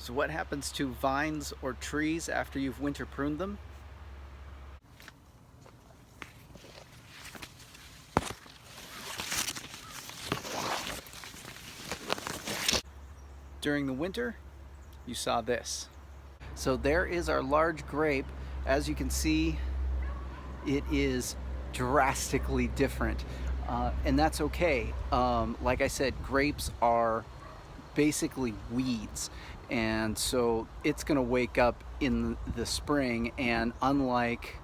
So what happens to vines or trees after you've winter pruned them? During the winter, you saw this. So there is our large grape. As you can see, it is drastically different, and that's okay. Like I said, grapes are basically weeds, and so it's gonna wake up in the spring, and unlike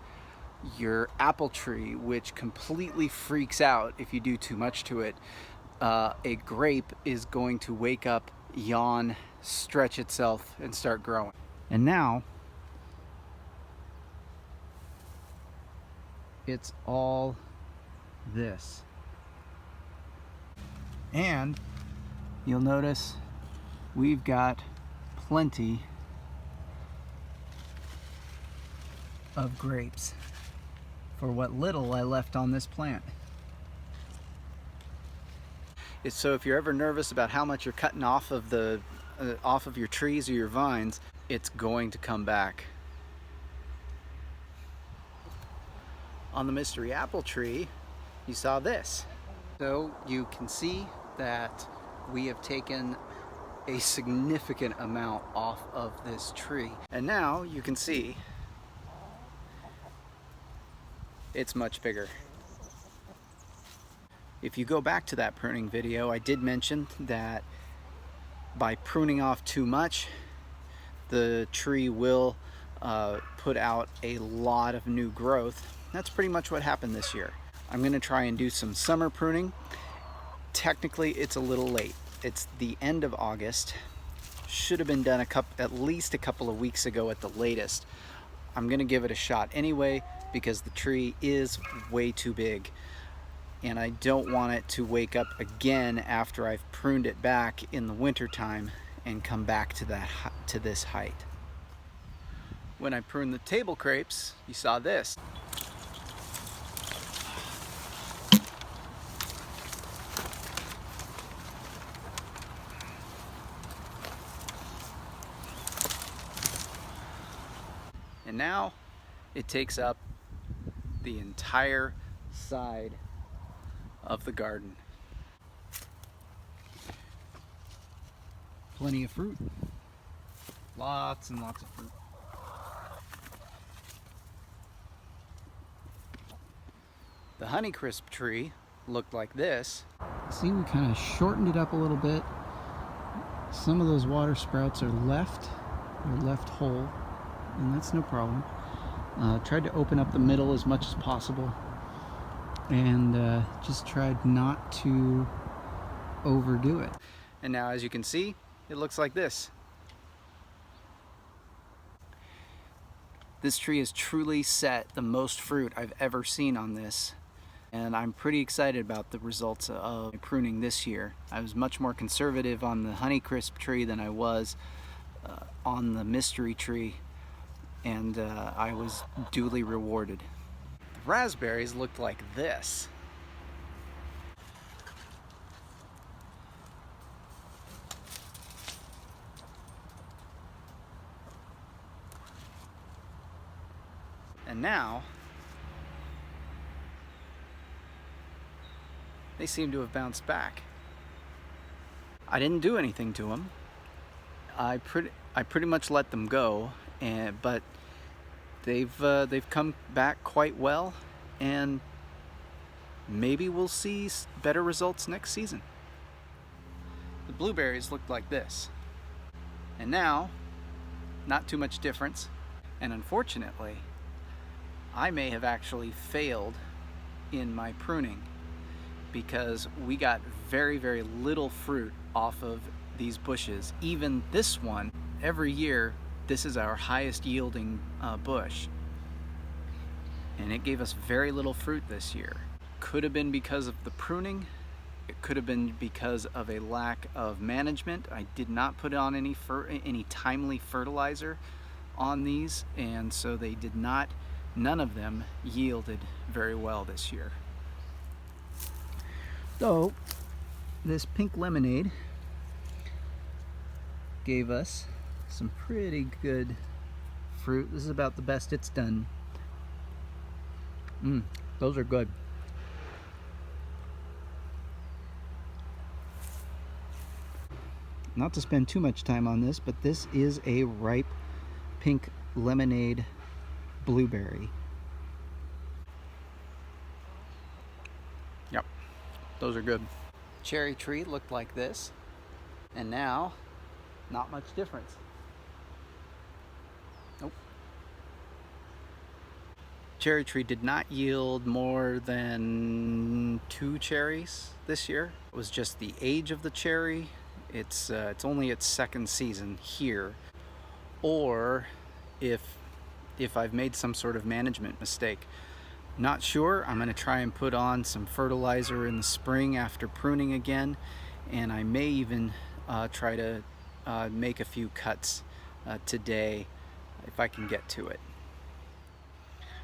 your apple tree, which completely freaks out if you do too much to it, a grape is going to wake up, yawn, stretch itself, and start growing. And now it's all this. And you'll notice we've got plenty of grapes for what little I left on this plant. So if you're ever nervous about how much you're cutting off of your trees or your vines, it's going to come back. On the mystery apple tree, you saw this. So you can see that we have taken a significant amount off of this tree. And now you can see it's much bigger. If you go back to that pruning video, I did mention that by pruning off too much, the tree will put out a lot of new growth. That's pretty much what happened this year. I'm gonna try and do some summer pruning. Technically, it's a little late. It's the end of August. Should have been done at least a couple of weeks ago at the latest. I'm gonna give it a shot anyway because the tree is way too big, and I don't want it to wake up again after I've pruned it back in the winter time and come back to this height. When I pruned the table crepes, you saw this. And now it takes up the entire side of the garden. Plenty of fruit. Lots and lots of fruit. The Honeycrisp tree looked like this. See, we kind of shortened it up a little bit. Some of those water sprouts are left whole, and that's no problem. Tried to open up the middle as much as possible, and just tried not to overdo it. And now, as you can see, it looks like this. This tree has truly set the most fruit I've ever seen on this, and I'm pretty excited about the results of pruning this year. I was much more conservative on the Honeycrisp tree than I was on the mystery tree, and I was duly rewarded. The raspberries looked like this. And now they seem to have bounced back. I didn't do anything to them. I pretty much let them go, but they've come back quite well, and maybe we'll see better results next season. The blueberries looked like this, and now not too much difference. And unfortunately, I may have actually failed in my pruning because we got very, very little fruit off of these bushes. Even this one, every year, this is our highest yielding bush, and it gave us very little fruit this year. Could have been because of the pruning. It could have been because of a lack of management. I did not put on any timely fertilizer on these, and so they did not, none of them yielded very well this year. Though this pink lemonade gave us Some pretty good fruit. This is about the best it's done. Those are good. Not to spend too much time on this, but this is a ripe pink lemonade blueberry. Yep, those are good. Cherry tree looked like this, and now not much difference. Nope. Cherry tree did not yield more than 2 cherries this year. It was just the age of the cherry. It's only its second season here, or if I've made some sort of management mistake. Not sure. I'm going to try and put on some fertilizer in the spring after pruning again, and I may even try to make a few cuts today if I can get to it.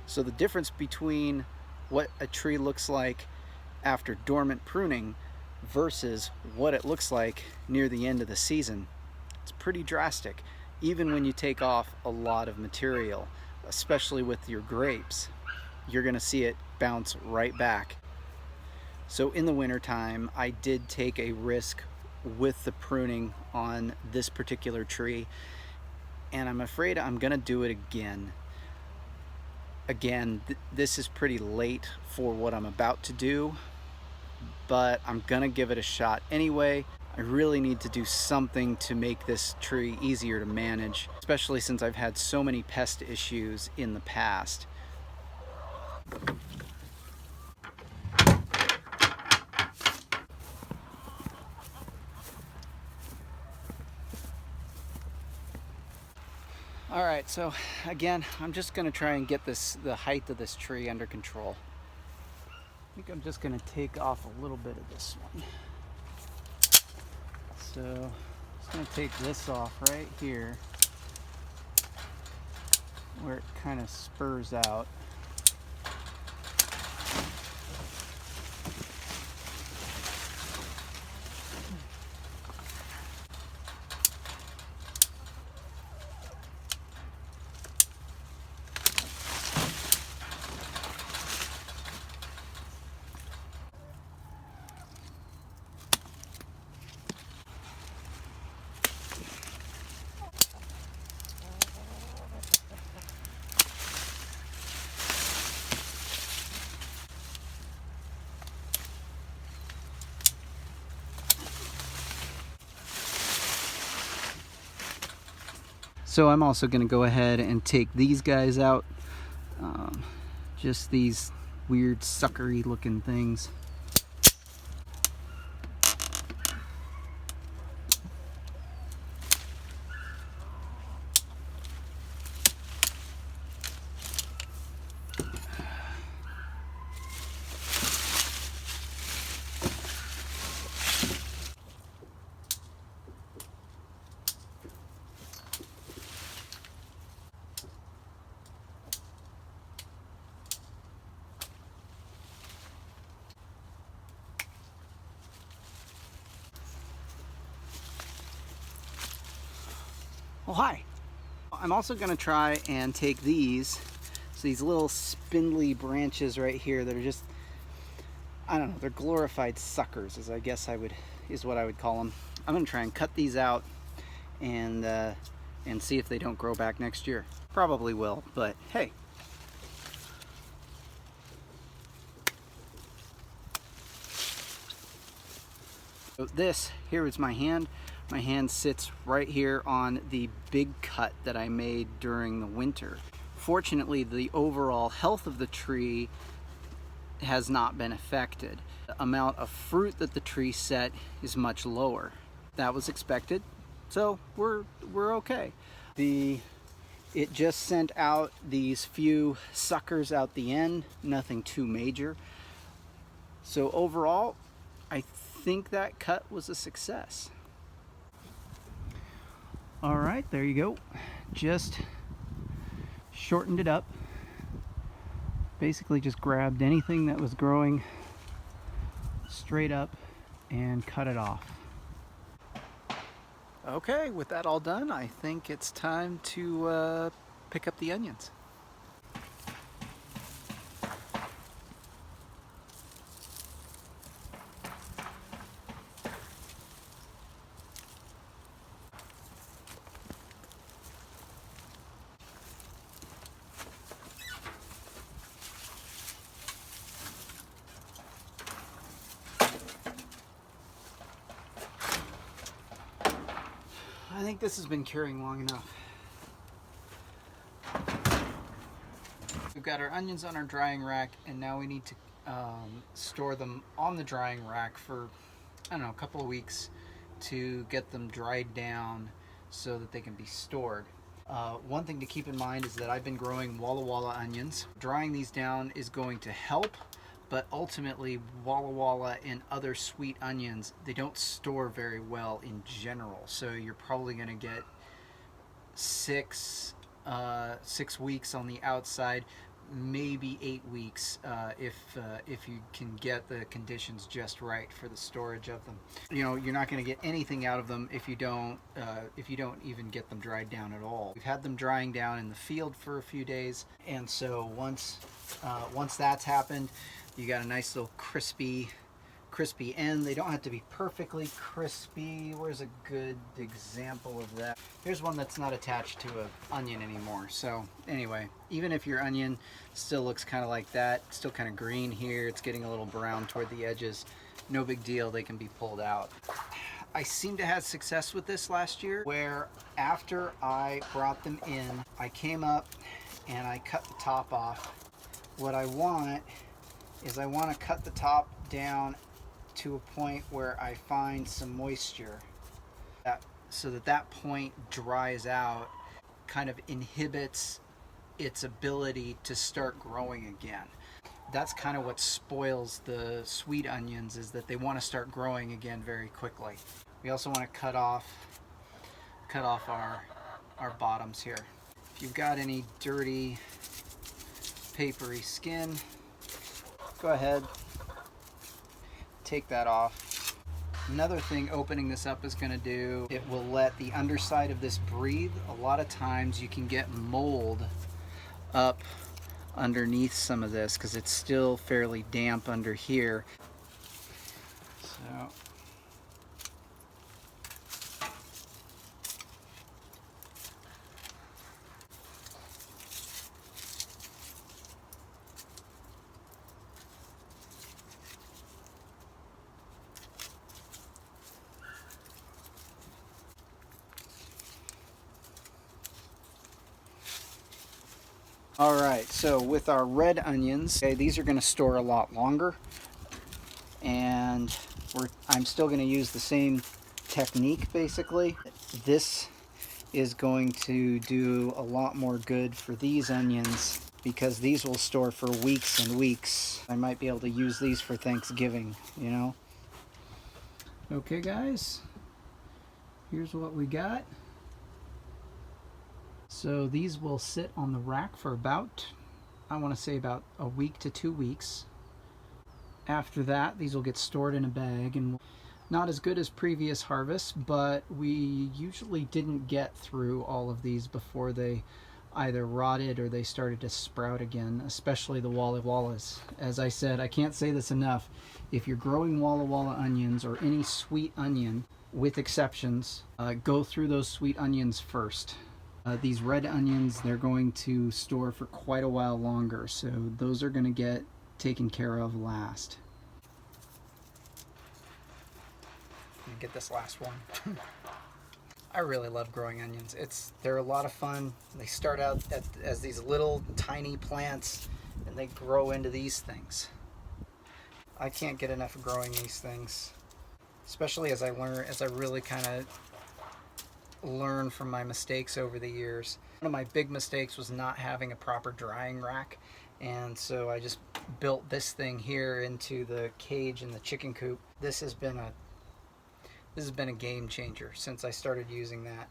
So the difference between what a tree looks like after dormant pruning versus what it looks like near the end of the season, it's pretty drastic, even when you take off a lot of material, especially with your grapes. You're going to see it bounce right back. So in the wintertime, I did take a risk with the pruning on this particular tree, and I'm afraid I'm going to do it again. This is pretty late for what I'm about to do, but I'm gonna give it a shot anyway. I really need to do something to make this tree easier to manage, especially since I've had so many pest issues in the past. All right, so again, I'm just gonna try and get the height of this tree under control. I think I'm just going to take off a little bit of this one. So I'm just going to take this off right here where it kind of spurs out. So I'm also going to go ahead and take these guys out. Just these weird suckery looking things. Oh, hi. I'm also going to try and take these, so these little spindly branches right here that are just, I don't know, they're glorified suckers, is what I would call them. I'm going to try and cut these out and see if they don't grow back next year. Probably will, but hey. So this here is my hand. My hand sits right here on the big cut that I made during the winter. Fortunately, the overall health of the tree has not been affected. The amount of fruit that the tree set is much lower. That was expected, so we're okay. It just sent out these few suckers out the end, nothing too major. So overall, I think that cut was a success. All right, there you go. Just shortened it up. Basically just grabbed anything that was growing straight up and cut it off. Okay, with that all done, I think it's time to pick up the onions. I think this has been curing long enough. We've got our onions on our drying rack, and now we need to store them on the drying rack for, I don't know, a couple of weeks to get them dried down so that they can be stored. One thing to keep in mind is that I've been growing Walla Walla onions. Drying these down is going to help, but ultimately Walla Walla and other sweet onions, they don't store very well in general. So you're probably going to get 6 weeks on the outside, maybe 8 weeks if you can get the conditions just right for the storage of them. You know, you're not going to get anything out of them if you don't even get them dried down at all. We've had them drying down in the field for a few days, and so once that's happened, you got a nice little crispy end. They don't have to be perfectly crispy. Where's a good example of that? Here's one that's not attached to an onion anymore. So anyway, even if your onion still looks kind of like that, still kind of green here, it's getting a little brown toward the edges, no big deal, they can be pulled out. I seem to have success with this last year, where after I brought them in, I came up and I cut the top off. What I want is I want to cut the top down to a point where I find some moisture, so that point dries out, kind of inhibits its ability to start growing again. That's kind of what spoils the sweet onions, is that they want to start growing again very quickly. We also want to cut off our bottoms here. If you've got any dirty papery skin, go ahead, take that off. Another thing opening this up is going to do, it will let the underside of this breathe. A lot of times you can get mold up underneath some of this because it's still fairly damp under here. So all right, so with our red onions, okay, these are going to store a lot longer, and I'm still going to use the same technique basically. This is going to do a lot more good for these onions because these will store for weeks and weeks. I might be able to use these for Thanksgiving, you know. Okay guys, here's what we got. So these will sit on the rack for about, I want to say about a week to 2 weeks. After that, these will get stored in a bag, and not as good as previous harvests, but we usually didn't get through all of these before they either rotted or they started to sprout again, especially the Walla Wallas. As I said, I can't say this enough, if you're growing Walla Walla onions or any sweet onion, with exceptions, go through those sweet onions first. These red onions, they're going to store for quite a while longer, so those are going to get taken care of last. Get this last one. I really love growing onions. They're a lot of fun. They start out as these little tiny plants, and they grow into these things. I can't get enough of growing these things, especially as I really kind of learn from my mistakes over the years. One of my big mistakes was not having a proper drying rack, and so I just built this thing here into the cage in the chicken coop. This has been a game changer since I started using that.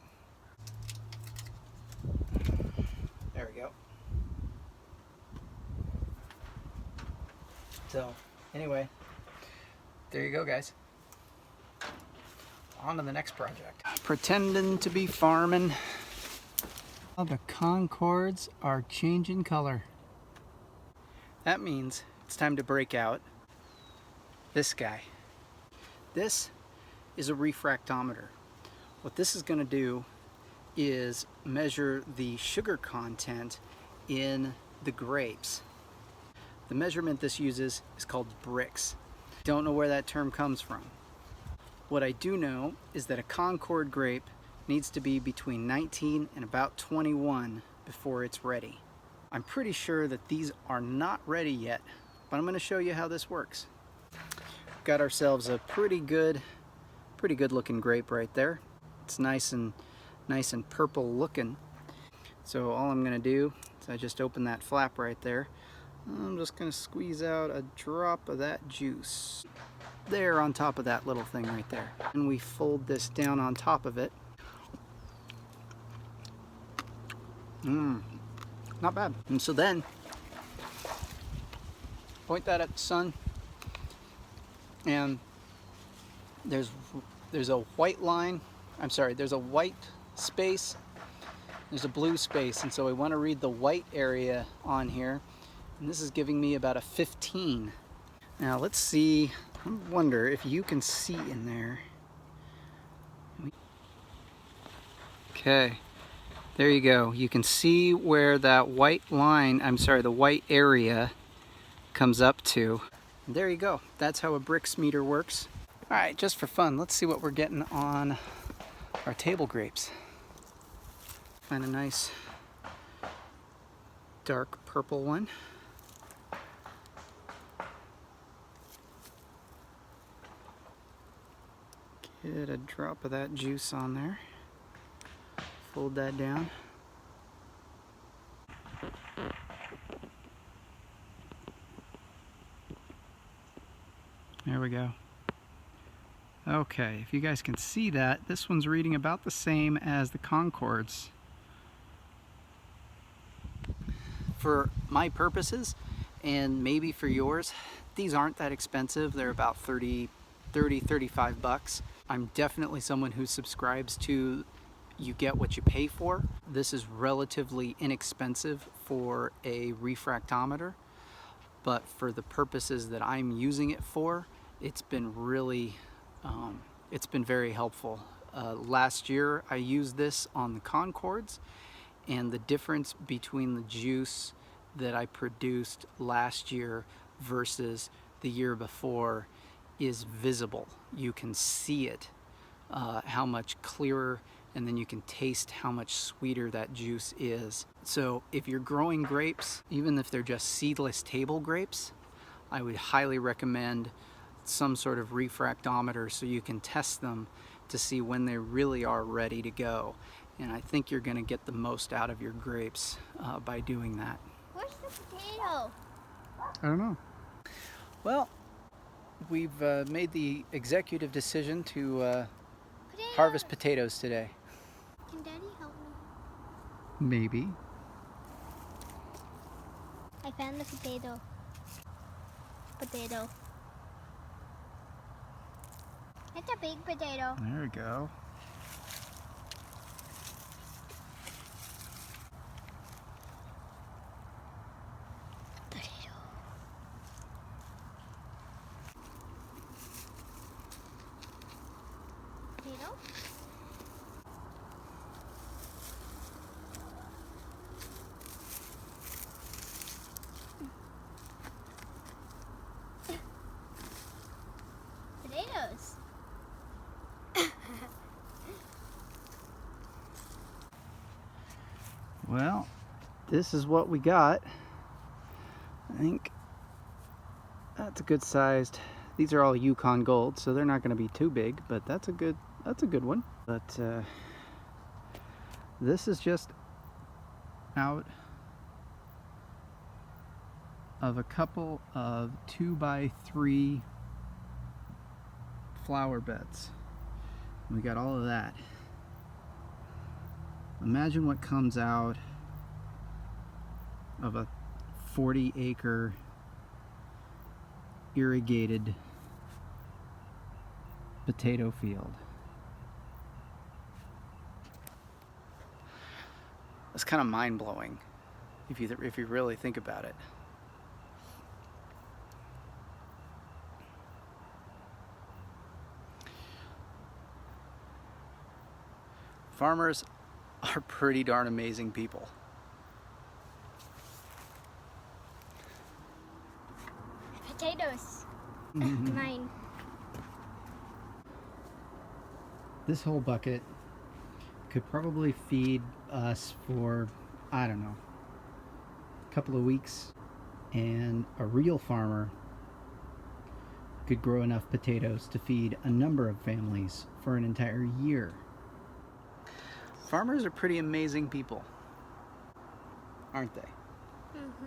There we go. So anyway, there you go guys. On to the next project. pretending to be farming. Oh, the Concords are changing color. That means it's time to break out this guy. This is a refractometer. What this is going to do is measure the sugar content in the grapes. The measurement this uses is called Brix. Don't know where that term comes from. What I do know is that a Concord grape needs to be between 19 and about 21 before it's ready. I'm pretty sure that these are not ready yet, but I'm going to show you how this works. Got ourselves a pretty good looking grape right there. It's nice and purple looking. So all I'm going to do is I just open that flap right there. I'm just going to squeeze out a drop of that juice there on top of that little thing right there. And we fold this down on top of it. Not bad. And so then, point that at the sun, and there's a white line, there's a white space, there's a blue space, and so I want to read the white area on here, and this is giving me about a 15. Now let's see, I wonder if you can see in there. Okay. There you go. You can see where that white line, the white area comes up to. And there you go. That's how a Brix meter works. All right, just for fun, let's see what we're getting on our table grapes. Find a nice dark purple one. Get a drop of that juice on there. Fold that down. There we go. Okay, if you guys can see that, this one's reading about the same as the Concords. For my purposes, and maybe for yours, these aren't that expensive. They're about 35 bucks. I'm definitely someone who subscribes to you get what you pay for. This is relatively inexpensive for a refractometer, but for the purposes that I'm using it for, it's been really, it's been very helpful. Last year I used this on the Concords, and the difference between the juice that I produced last year versus the year before is visible. You can see it, how much clearer, and then you can taste how much sweeter that juice is. So if you're growing grapes, even if they're just seedless table grapes, I would highly recommend some sort of refractometer so you can test them to see when they really are ready to go. And I think you're going to get the most out of your grapes by doing that. Where's the potato? I don't know. Well, we've made the executive decision to harvest potatoes today. Can Daddy help me? Maybe. I found the potato. Potato. It's a big potato. There we go. Potato. Potato? Potatoes. Well, this is what we got. I think that's a good sized. These are all Yukon Gold, so they're not going to be too big, but that's a good one. But this is just out of a couple of 2x3 flower beds. We got all of that. Imagine what comes out of a 40-acre irrigated potato field. It's kind of mind-blowing if you really think about it. Farmers are pretty darn amazing people. Potatoes. Mine. This whole bucket could probably feed us for, I don't know, a couple of weeks, and a real farmer could grow enough potatoes to feed a number of families for an entire year. Farmers are pretty amazing people, aren't they? Mm-hmm.